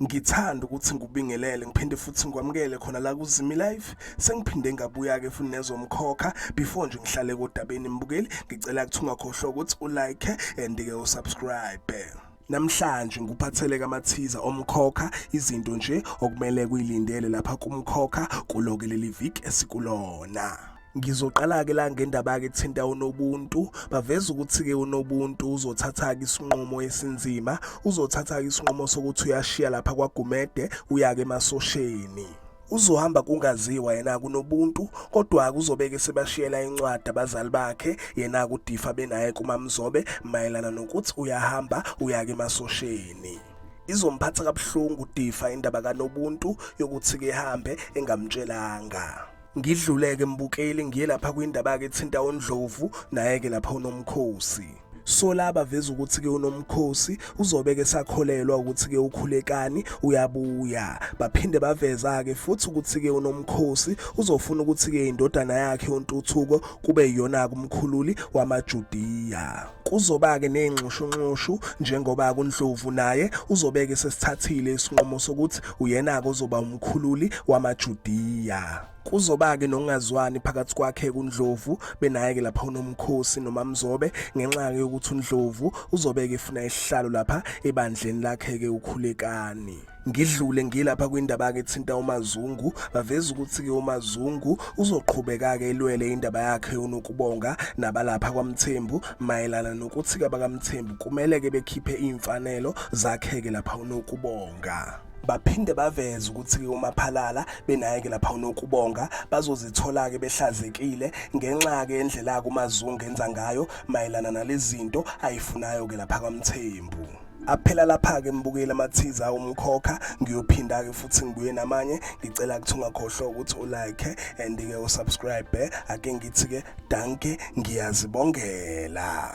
Ngithanda ukuthi ngubingelele ngiphinde futhi ngikwamukele khona la kuZimi Live sengiphinde ngabuya ke futhi nezomkhokha before nje ngihlale kodabeni mbukeli ngicela ukuthi ungakhohlwa ukuthi ulike and ke usubscribe. Namhlanje nguphathele kamathiza omkhokha izinto nje okumele kuyilindele lapha kumkhokha kuloke leli week esikulona. Ngizoqala ke la ngendaba ke ethinta uNobuntu baveza ukuthi ke uNobuntu uzothatha ke isinqumo esinzima uzothatha ke isinqumo sokuthi uyashiya lapha kwaGumede uya ke emasosheni. Uzohamba kungaziwa yena kuNobuntu kodwa kuzobeke sebashiyela incwadi abazali bakhe yena kuDifa benaye kuMamzobe mayelana nokuthi uyahamba uya ke emasosheni. Izomphatha kabuhlungu uDifa indaba kaNobuntu yokuthi ke ehambe engamtshelanga. Ngidluleke mbukeli ngiye lapha kwindaba ke ethinta uNdlovu naye ke lapha uNomkhosi. So laba veza ukuthi ke uNomkhosi uzobeke sakholelwa ukuthi ke ukhulekani uyabuya. Baphinde baveza ke futhi ukuthi ke uNomkhosi uzofuna ukuthi ke indodana yakhe uNtuthuko kube yiyona kumkhululi wamaJudiya. Kuzoba ke nezingxushunxushu njengoba kuNdlovu naye uzobeke sesithathile isinqumo sokuthi uyena ke ozoba umkhululi wamaJudiya. Kuzoba ke nokungazwani phakathi kwakhe kuNdlovu benaye ke lapha uNomkhosi noMamzobe ngenxa yokuthi uNdlovu uzobeke efuna isihlalo lapha ebandleni lakhe ke ukhulekani. Ngidlule ngilapha kwindaba ke ethinta uMazungu baveza ukuthi ke uMazungu uzoqhubeka ke elwele indaba yakhe yonokubonga nabalapha kwaMthembu mayelana nokuthi ke bakaMthembu kumele ke bekhiphe imfanelo zakhe ke lapha unokubonga. Baphinde baveza ukuthi ke uMaphalala benaye ke lapha unokubonga bazozithola ke behlazekile ngenxa ke endlela kuMazungu enza ngayo mayelana nalezi zinto ayifunayo ke lapha kwaMthembu. Aphela lapha ke mbukeli amathiza omkhokha ngiyophinda ke futhi ngibuye namanye ngicela ukuthi ungakhohlwa ukuthi ulike and ke usubscribe ake ngithi ke danke ngiyazibongela.